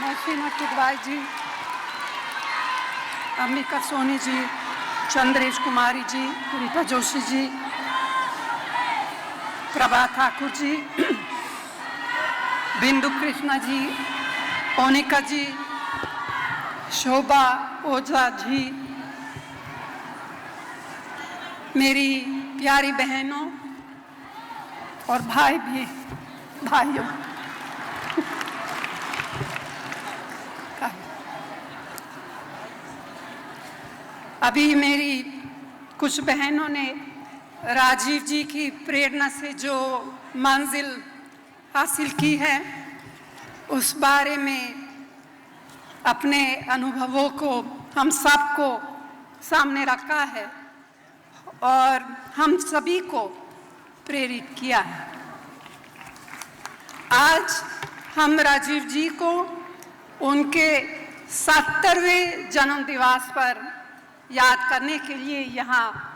मोहसिना किदवाई जी, अम्बिका सोनी जी, चंद्रेश कुमारी जी, रीता जोशी जी, प्रभा ठाकुर जी, बिंदु कृष्णा जी, ओनिका जी, शोभा ओझा जी, मेरी प्यारी बहनों और भाइयों, अभी मेरी कुछ बहनों ने राजीव जी की प्रेरणा से जो मंजिल हासिल की है उस बारे में अपने अनुभवों को हम सबको सामने रखा है और हम सभी को प्रेरित किया है। आज हम राजीव जी को उनके 70वें जन्म दिवस पर याद करने के लिए यहाँ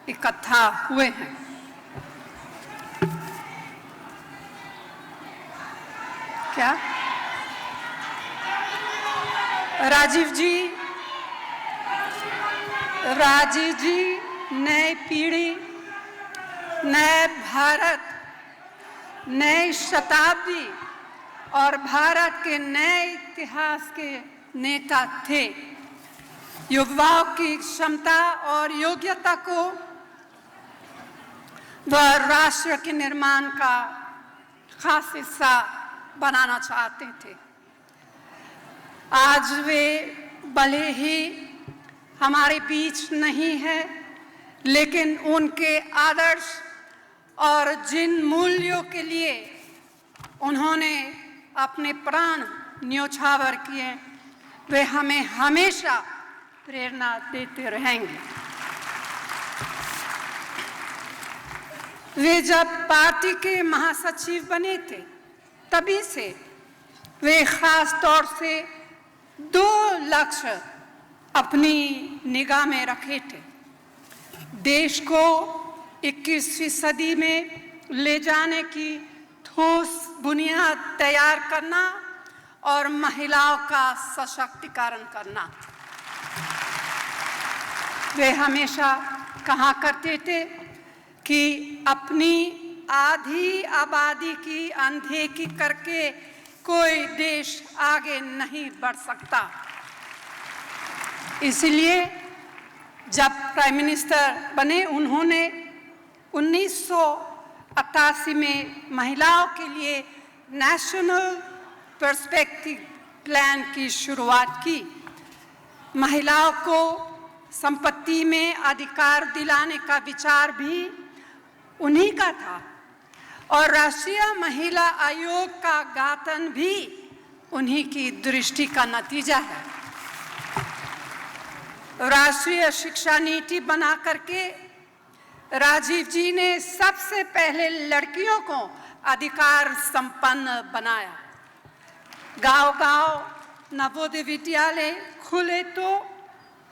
इकट्ठा हुए हैं। क्या राजीव जी नई पीढ़ी, नए भारत, नई शताब्दी और भारत के नए इतिहास के नेता थे। युवाओं की क्षमता और योग्यता को वह राष्ट्र के निर्माण का खास हिस्सा बनाना चाहते थे। आज वे भले ही हमारे बीच नहीं है, लेकिन उनके आदर्श और जिन मूल्यों के लिए उन्होंने अपने प्राण न्योछावर किए, वे हमें हमेशा प्रेरणा देते रहेंगे। वे जब पार्टी के महासचिव बने थे, तभी से वे खास तौर से 2 लक्ष्य अपनी निगाह में रखे थे। देश को 21वीं सदी में ले जाने की ठोस बुनियाद तैयार करना और महिलाओं का सशक्तिकरण करना। वे हमेशा कहा करते थे कि अपनी आधी आबादी की अनदेखी करके कोई देश आगे नहीं बढ़ सकता। इसलिए जब प्राइम मिनिस्टर बने, उन्होंने 1988 में महिलाओं के लिए नेशनल पर्सपेक्टिव प्लान की शुरुआत की। महिलाओं को संपत्ति में अधिकार दिलाने का विचार भी उन्हीं का था और राष्ट्रीय महिला आयोग का गठन भी उन्हीं की दृष्टि का नतीजा है। राष्ट्रीय शिक्षा नीति बना करके राजीव जी ने सबसे पहले लड़कियों को अधिकार संपन्न बनाया। गांव-गांव नवोदय विद्यालय खुले तो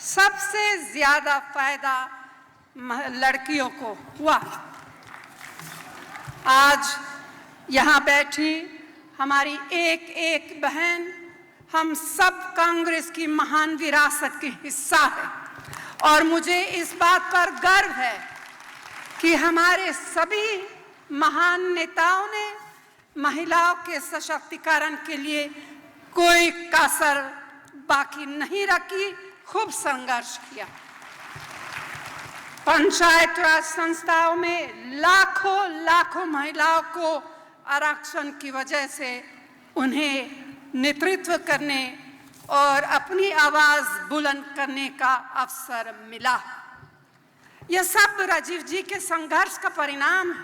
सबसे ज्यादा फायदा लड़कियों को हुआ। आज यहाँ बैठी हमारी एक एक बहन हम सब कांग्रेस की महान विरासत की हिस्सा है और मुझे इस बात पर गर्व है कि हमारे सभी महान नेताओं ने महिलाओं के सशक्तिकरण के लिए कोई कसर बाकी नहीं रखी, खूब संघर्ष किया। पंचायत राज संस्थाओं में लाखों महिलाओं को आरक्षण की वजह से उन्हें नेतृत्व करने और अपनी आवाज बुलंद करने का अवसर मिला। यह सब राजीव जी के संघर्ष का परिणाम है।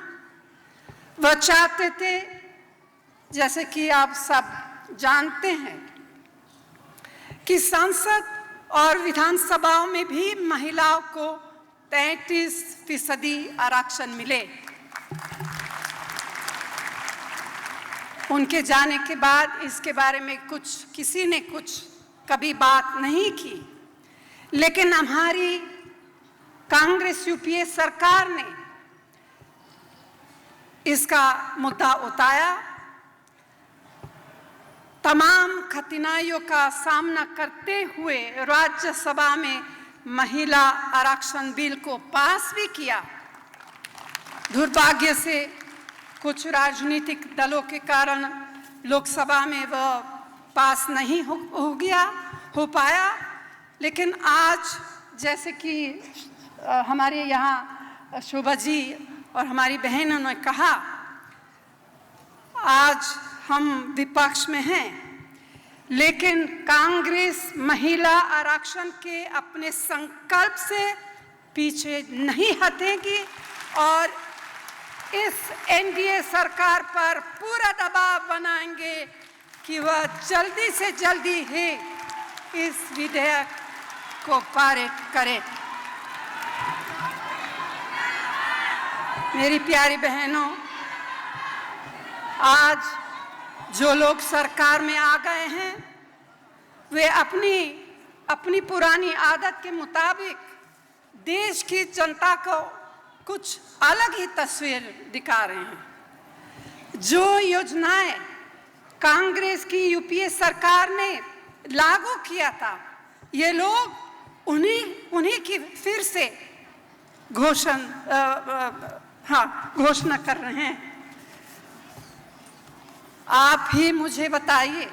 वह चाहते थे, जैसे कि आप सब जानते हैं, कि संसद और विधानसभाओं में भी महिलाओं को 33% आरक्षण मिले। उनके जाने के बाद इसके बारे में किसी ने कुछ कभी बात नहीं की, लेकिन हमारी कांग्रेस यूपीए सरकार ने इसका मुद्दा उठाया तमाम कठिनाइयों का सामना करते हुए राज्यसभा में महिला आरक्षण बिल को पास भी किया। दुर्भाग्य से कुछ राजनीतिक दलों के कारण लोकसभा में वह पास नहीं हो पाया, लेकिन आज जैसे कि हमारे यहाँ शोभा जी और हमारी बहनों ने कहा, आज हम विपक्ष में हैं, लेकिन कांग्रेस महिला आरक्षण के अपने संकल्प से पीछे नहीं हटेगी और इस एनडीए सरकार पर पूरा दबाव बनाएंगे कि वह जल्दी से जल्दी ही इस विधेयक को पारित करे। मेरी प्यारी बहनों, आज जो लोग सरकार में आ गए हैं वे अपनी पुरानी आदत के मुताबिक देश की जनता को कुछ अलग ही तस्वीर दिखा रहे हैं। जो योजनाएं कांग्रेस की यूपीए सरकार ने लागू किया था, ये लोग उन्हीं की फिर से घोषणा कर रहे हैं। आप ही मुझे बताइए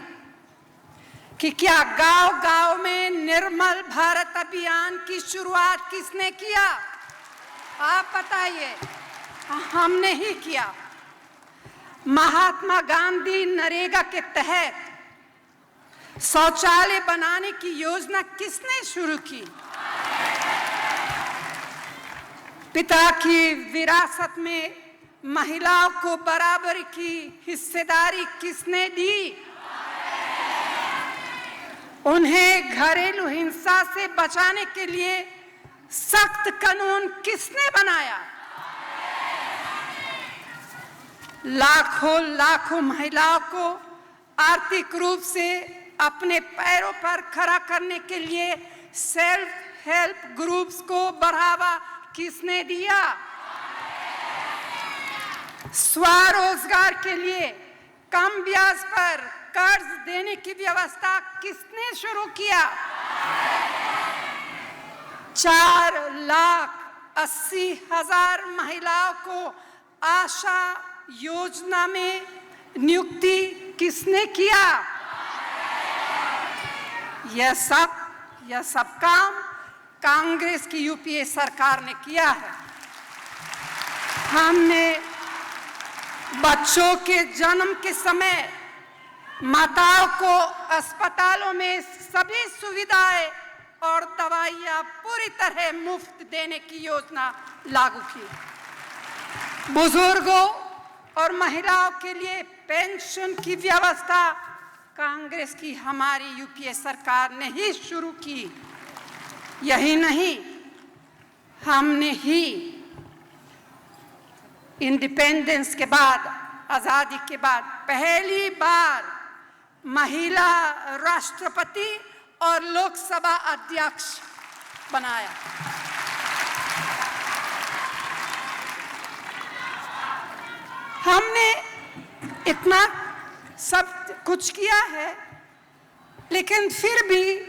कि क्या गांव-गांव में निर्मल भारत अभियान की शुरुआत किसने किया? आप बताइए। हमने ही किया। महात्मा गांधी नरेगा के तहत शौचालय बनाने की योजना किसने शुरू की? पिता की विरासत में महिलाओं को बराबर की हिस्सेदारी किसने दी? उन्हें घरेलू हिंसा से बचाने के लिए सख्त कानून किसने बनाया? लाखों महिलाओं को आर्थिक रूप से अपने पैरों पर खड़ा करने के लिए सेल्फ हेल्प ग्रुप्स को बढ़ावा किसने दिया? स्वरोजगार के लिए कम ब्याज पर कर्ज देने की व्यवस्था किसने शुरू किया? 4,80,000 महिलाओं को आशा योजना में नियुक्ति किसने किया? यह सब काम कांग्रेस की यूपीए सरकार ने किया है। हमने बच्चों के जन्म के समय माताओं को अस्पतालों में सभी सुविधाएं और दवाइयां पूरी तरह मुफ्त देने की योजना लागू की। बुजुर्गों और महिलाओं के लिए पेंशन की व्यवस्था कांग्रेस की हमारी यूपीए सरकार ने ही शुरू की। यही नहीं, हमने ही इंडिपेंडेंस के बाद, आजादी के बाद पहली बार महिला राष्ट्रपति और लोकसभा अध्यक्ष बनाया। हमने इतना सब कुछ किया है, लेकिन फिर भी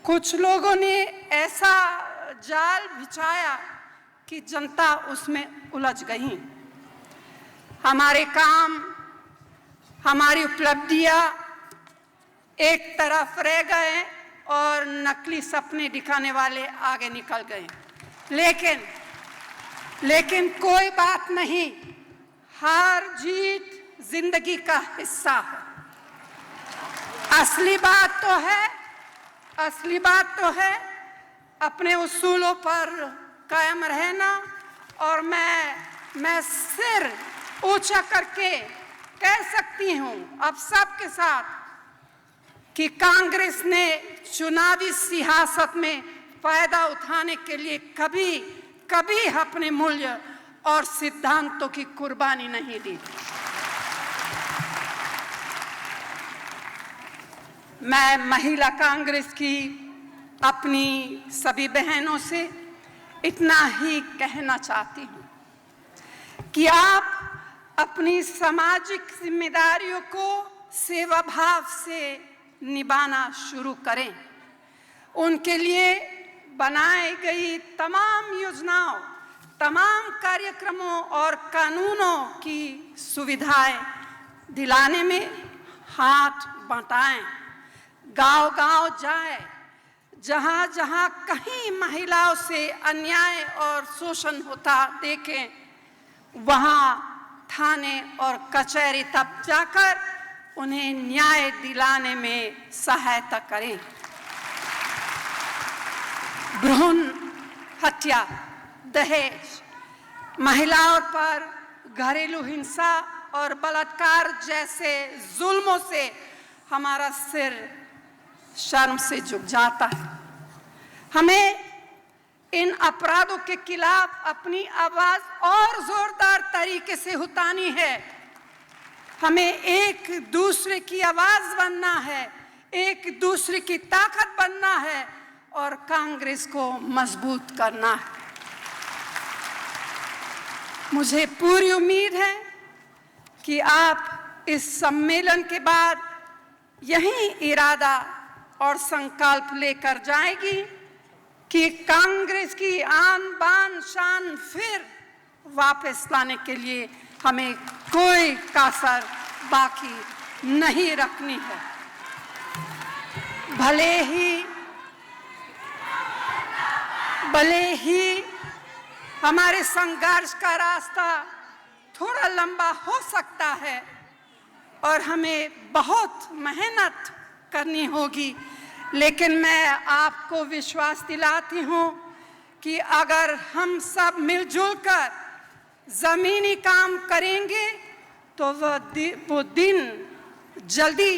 कुछ लोगों ने ऐसा जाल बिछाया कि जनता उसमें उलझ गई। हमारे काम, हमारी उपलब्धियां एक तरफ रह गए और नकली सपने दिखाने वाले आगे निकल गए। लेकिन कोई बात नहीं, हार जीत जिंदगी का हिस्सा है। असली बात तो है अपने उसूलों पर कायम रहना। और मैं सिर ऊंचा करके कह सकती हूं अब सबके साथ कि कांग्रेस ने चुनावी सियासत में फायदा उठाने के लिए कभी अपने मूल्य और सिद्धांतों की कुर्बानी नहीं दी। मैं महिला कांग्रेस की अपनी सभी बहनों से इतना ही कहना चाहती हूं कि आप अपनी सामाजिक जिम्मेदारियों को सेवा भाव से निभाना शुरू करें। उनके लिए बनाई गई तमाम योजनाओं, तमाम कार्यक्रमों और कानूनों की सुविधाएं दिलाने में हाथ बंटाएं। गांव-गांव जाएं, जहां-जहां कहीं महिलाओं से अन्याय और शोषण होता देखें, वहां थाने और कचहरी तक जाकर उन्हें न्याय दिलाने में सहायता करें। भ्रूण हत्या, दहेज, महिलाओं पर घरेलू हिंसा और बलात्कार जैसे जुल्मों से हमारा सिर शर्म से झुक जाता है। हमें इन अपराधों के खिलाफ अपनी आवाज और जोरदार तरीके से उठानी है। हमें एक दूसरे की आवाज बनना है, एक दूसरे की ताकत बनना है और कांग्रेस को मजबूत करना है। मुझे पूरी उम्मीद है कि आप इस सम्मेलन के बाद यही इरादा और संकल्प लेकर जाएगी कि कांग्रेस की आन बान शान फिर वापस लाने के लिए हमें कोई कसर बाकी नहीं रखनी है। भले ही हमारे संघर्ष का रास्ता थोड़ा लंबा हो सकता है और हमें बहुत मेहनत करनी होगी, लेकिन मैं आपको विश्वास दिलाती हूँ कि अगर हम सब मिलजुल कर ज़मीनी काम करेंगे तो वो दिन जल्दी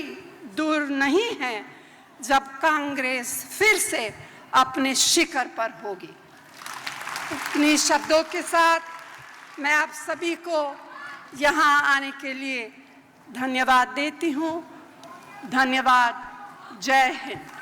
दूर नहीं है जब कांग्रेस फिर से अपने शिखर पर होगी। अपने शब्दों के साथ मैं आप सभी को यहाँ आने के लिए धन्यवाद देती हूँ। धन्यवाद। जय हिंद।